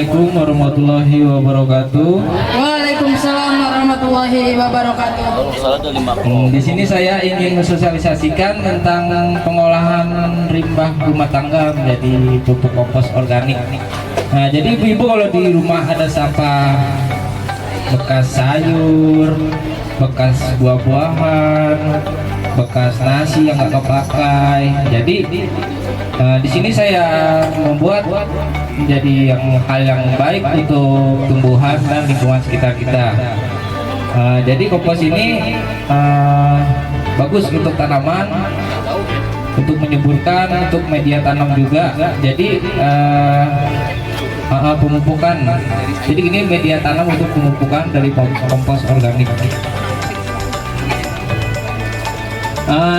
Assalamualaikum warahmatullahi wabarakatuh. Waalaikumsalam warahmatullahi wabarakatuh. Di sini saya ingin mensosialisasikan tentang pengolahan limbah rumah tangga menjadi pupuk kompos organik. Nah, jadi ibu-ibu kalau di rumah ada sampah bekas sayur, bekas buah-buahan, bekas nasi yang nggak kepakai. Jadi di sini saya membuat menjadi hal yang baik untuk tumbuhan dan lingkungan sekitar kita. Jadi kompos ini bagus untuk tanaman, untuk menyuburkan, untuk media tanam juga. Jadi pemupukan. Jadi ini media tanam untuk pemupukan dari kompos organik.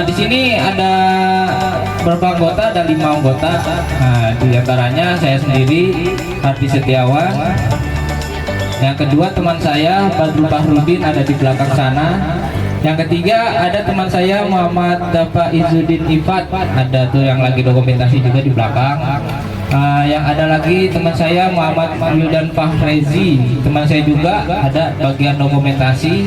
Di sini ada berapa anggota? Ada 5 anggota. Nah, di antaranya saya sendiri, Ardi Setiawan. Yang kedua teman saya Badrul Fahrudin ada di belakang sana. Yang ketiga ada teman saya Muhammad Dafa Izzuddin Ifat, ada tuh yang lagi dokumentasi juga di belakang. Yang ada lagi teman saya Muhammad Wildan Fahrezi, teman saya juga ada bagian dokumentasi.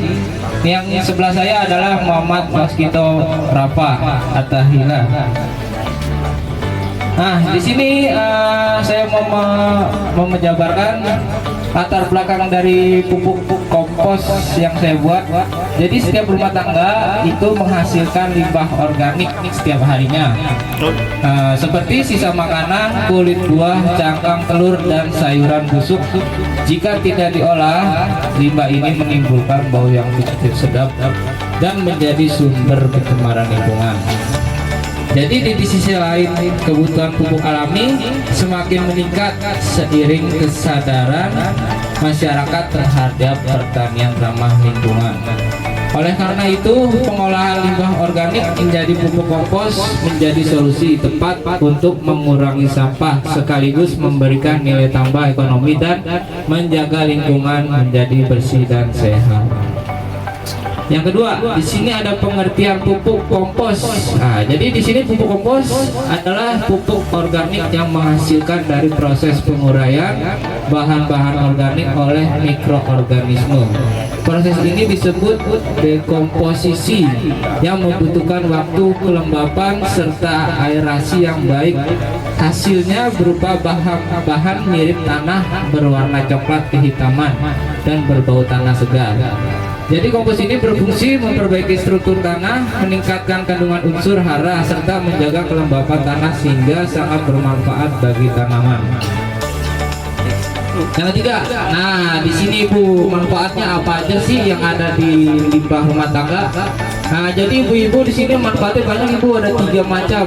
Yang sebelah saya adalah Muhammad Waskito Rafa Atahila. Nah, di sini saya mau menjabarkan latar belakang dari pupuk kompos yang saya buat. Jadi setiap rumah tangga itu menghasilkan limbah organik setiap harinya. Seperti sisa makanan, kulit buah, cangkang telur, dan sayuran busuk. Jika tidak diolah, limbah ini menimbulkan bau yang tidak sedap dan menjadi sumber pencemaran lingkungan. Jadi di sisi lain, kebutuhan pupuk alami semakin meningkat seiring kesadaran masyarakat terhadap pertanian ramah lingkungan. Oleh karena itu, pengolahan limbah organik menjadi pupuk kompos menjadi solusi tepat untuk mengurangi sampah sekaligus memberikan nilai tambah ekonomi dan menjaga lingkungan menjadi bersih dan sehat. Yang kedua, di sini ada pengertian pupuk kompos. Nah, jadi di sini pupuk kompos adalah pupuk organik yang menghasilkan dari proses penguraian bahan-bahan organik oleh mikroorganisme. Proses ini disebut dekomposisi yang membutuhkan waktu kelembapan serta aerasi yang baik. Hasilnya berupa bahan mirip tanah berwarna coklat kehitaman dan berbau tanah segar. Jadi kompos ini berfungsi memperbaiki struktur tanah, meningkatkan kandungan unsur hara, serta menjaga kelembapan tanah sehingga sangat bermanfaat bagi tanaman. Yang ketiga, nah di sini ibu manfaatnya apa aja sih yang ada di limbah rumah tangga? Nah, jadi ibu-ibu di sini manfaatnya banyak ibu, ada 4 macam.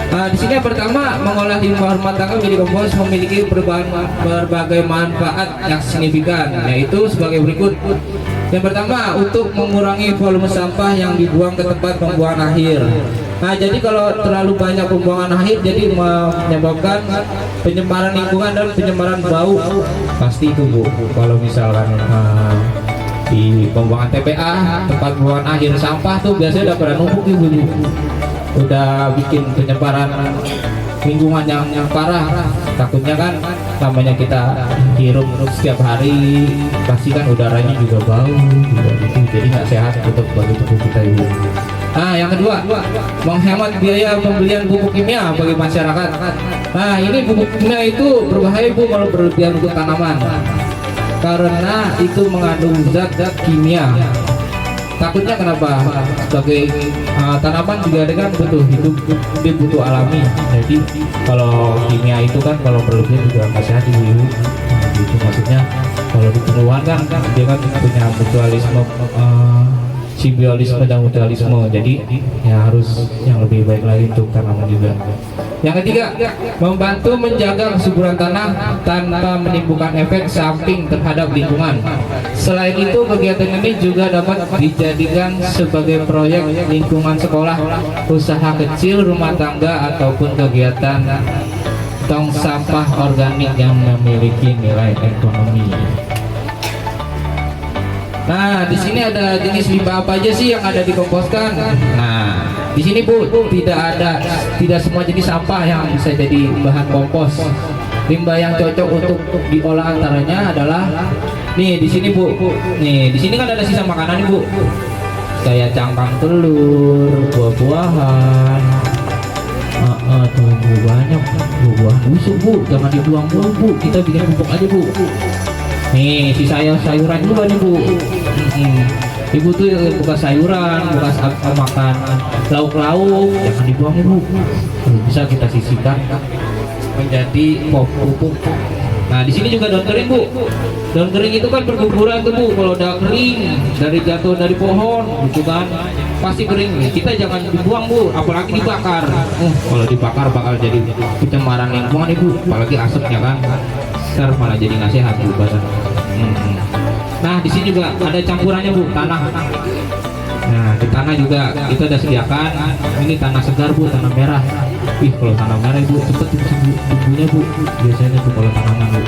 Nah, di sini yang pertama, mengolah limbah rumah tangga menjadi kompos memiliki berbagai manfaat yang signifikan, yaitu sebagai berikut. Yang pertama, untuk mengurangi volume sampah yang dibuang ke tempat pembuangan akhir. Nah, jadi kalau terlalu banyak pembuangan akhir, jadi menyebabkan pencemaran lingkungan dan pencemaran bau. Pasti itu bu, kalau misalkan di pembuangan TPA, tempat pembuangan akhir sampah tuh biasanya udah pada numpuk ibu. Udah bikin penyebaran lingkungan yang parah. Takutnya kan namanya kita hirup setiap hari, pasti kan udaranya juga bau juga gitu. Jadi nggak sehat untuk bagi tubuh kita ibu. Nah, yang kedua, menghemat biaya pembelian pupuk kimia bagi masyarakat. Nah, ini pupuk kimia itu berbahaya bu kalau berlebihan untuk tanaman, karena itu mengandung zat-zat kimia. Takutnya kenapa? Sebagai tanaman juga kan butuh hidup, dia butuh alami. Jadi kalau kimia itu kan kalau berlebihan juga nggak sehat ibu. Itu maksudnya kalau di pengeluaran kan dia kan punya mutualisme, simbiolisme dan mutualisme. Jadi ya harus yang lebih baik lagi untuk tanaman juga. Yang ketiga, membantu menjaga kesuburan tanah tanpa menimbulkan efek samping terhadap lingkungan. Selain itu, kegiatan ini juga dapat dijadikan sebagai proyek lingkungan sekolah, usaha kecil, rumah tangga, ataupun kegiatan tong sampah organik yang memiliki nilai ekonomi. Nah, di sini ada jenis limbah apa aja sih yang ada dikomposkan? Nah, di sini bu, tidak semua jenis sampah yang bisa jadi bahan kompos. Limbah yang cocok untuk diolah antaranya adalah nih di sini Bu. Nih di sini kan ada sisa makanan nih Bu. Kayak cangkang telur, buah-buahan. Tuh banyak buah busuk Bu, jangan dibuang dulu Bu. Kita bikin pupuk aja Bu. Nih si sayuran juga nih Bu. Ibu tuh bekas sayuran, bekas makan lauk-lauk, jangan dibuang ya Bu. Bisa kita sisihkan menjadi pupuk. Nah di sini juga daun kering Bu. Daun kering itu kan berguguran tuh Bu. Kalau udah kering dari jatuh dari pohon, gitu kan, pasti kering. Kita jangan dibuang Bu, apalagi dibakar. Kalau dibakar bakal jadi pencemaran lingkungan Ibu, apalagi asapnya kan. Ntar malah jadi nggak sehat Bu badan. Nah di sini juga ada campurannya Bu, tanah. Nah di tanah juga kita udah sediakan. Ini tanah segar Bu, tanah merah. Ih kalau tanah merah Bu cepet tumbuhnya Bu. Biasanya tuh kalau tanaman Bu.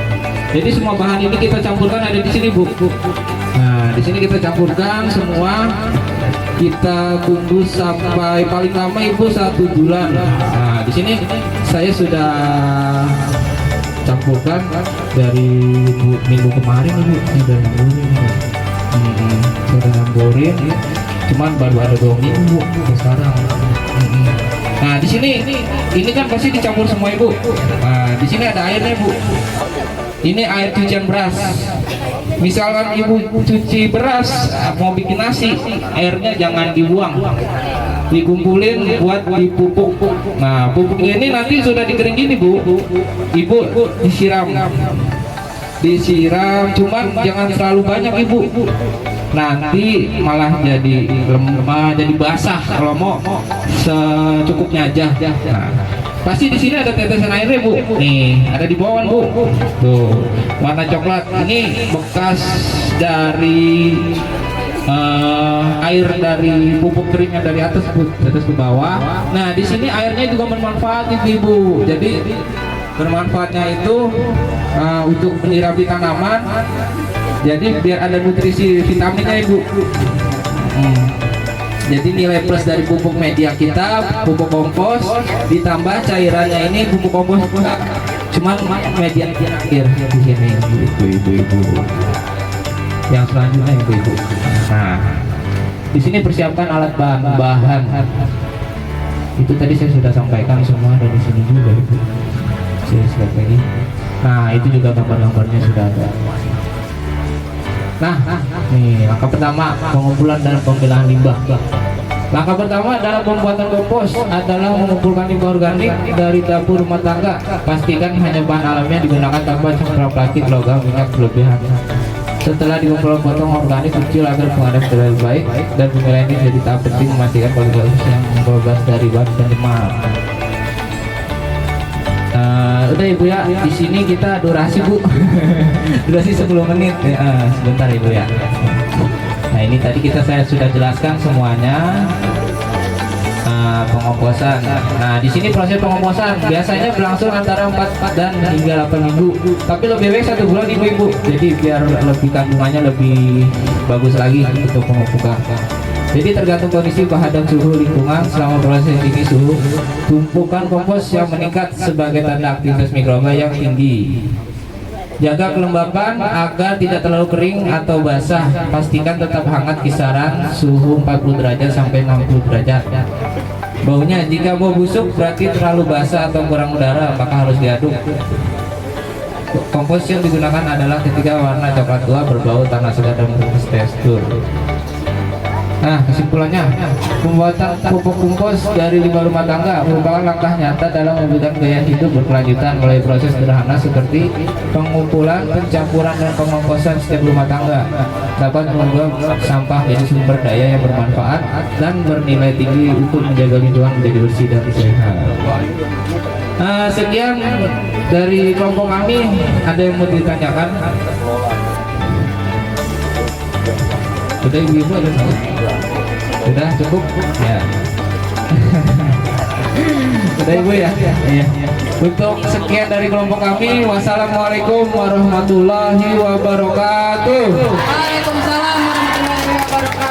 Jadi semua bahan ini kita campurkan ada di sini Bu. Nah di sini kita campurkan semua. Kita tunggu sampai paling lama Ibu 1 bulan. Nah di sini saya sudah campurkan dari minggu kemarin Ibu. Sudah namburin. Cuman baru ada 2 minggu Bu sekarang. Nah di sini ini kan pasti dicampur semua Ibu. Nah di sini ada airnya Bu. Ini air cucian beras. Misalkan Ibu cuci beras mau bikin nasi, airnya jangan dibuang, dikumpulin buat dipupuk. Nah pupuk ini nanti sudah dikering gini Bu, Ibu disiram, cuman jangan terlalu banyak Ibu. Nanti malah jadi lemah, jadi basah. Kalau mau secukupnya aja. Nah, pasti di sini ada tetesan airnya Bu. Nih, ada di bawah Bu. Tuh, warna coklat. Ini bekas dari air dari pupuk keringnya dari atas Bu, atas ke bawah. Nah, di sini airnya juga bermanfaat Ibu. Jadi bermanfaatnya itu untuk menyirapi tanaman. Jadi biar ada nutrisi vitaminnya Ibu. Jadi nilai plus dari pupuk media kita, pupuk kompos, ditambah cairannya ini pupuk kompos cuman media akhir di sini Ibu. Yang selanjutnya Ibu. Nah, di sini persiapkan alat bahan. Itu tadi saya sudah sampaikan semua ada di sini juga Ibu. Saya sekali lagi. Nah, itu juga gambar-gambarnya sudah ada. Nah, nih langkah pertama pengumpulan dan pemilahan limbah. Langkah pertama adalah pembuatan kompos, adalah mengumpulkan limbah organik dari dapur rumah tangga. Pastikan hanya bahan alamnya digunakan tanpa campuran plastik, logam, minyak berlebihan. Setelah dipotong organik kecil agar pengadaan lebih baik dan pemilihan ini jadi tahap penting memastikan kualitas yang bebas dari bahan pencemar. Udah Ibu ya, di sini kita durasi Bu. Durasi 10 menit. Sebentar Ibu ya. Nah ini tadi saya sudah jelaskan semuanya. Pengomposan. Nah di sini proses pengomposan biasanya berlangsung antara 4 dan hingga 8 minggu. Tapi lebih baik 1 bulan Ibu. Jadi biar lebih kandungannya lebih bagus lagi untuk pemupukan. Jadi tergantung kondisi bahan dan suhu lingkungan selama proses ini suhu tumpukan kompos yang meningkat sebagai tanda aktivitas mikroba yang tinggi. Jaga kelembapan agar tidak terlalu kering atau basah. Pastikan tetap hangat kisaran suhu 40 derajat sampai 60 derajat. Baunya jika bau busuk berarti terlalu basah atau kurang udara, maka harus diaduk. Kompos yang digunakan adalah ketika warna coklat tua berbau tanah segar dan bertekstur. Nah, kesimpulannya, pembuatan pupuk kompos dari limbah rumah tangga merupakan langkah nyata dalam mewujudkan gaya hidup berkelanjutan melalui proses sederhana seperti pengumpulan, pencampuran, dan pengomposan setiap rumah tangga dapat mengubah sampah menjadi sumber daya yang bermanfaat dan bernilai tinggi untuk menjaga lingkungan menjadi bersih dan sehat. Sekian dari kelompok kami. Ada yang mau ditanyakan? Sudah Ibu ada nggak? Sudah cukup? Ya. Sudah Ibu ya? Iya. Untuk sekian dari kelompok kami. Wassalamualaikum warahmatullahi wabarakatuh. Waalaikumsalam warahmatullahi wabarakatuh.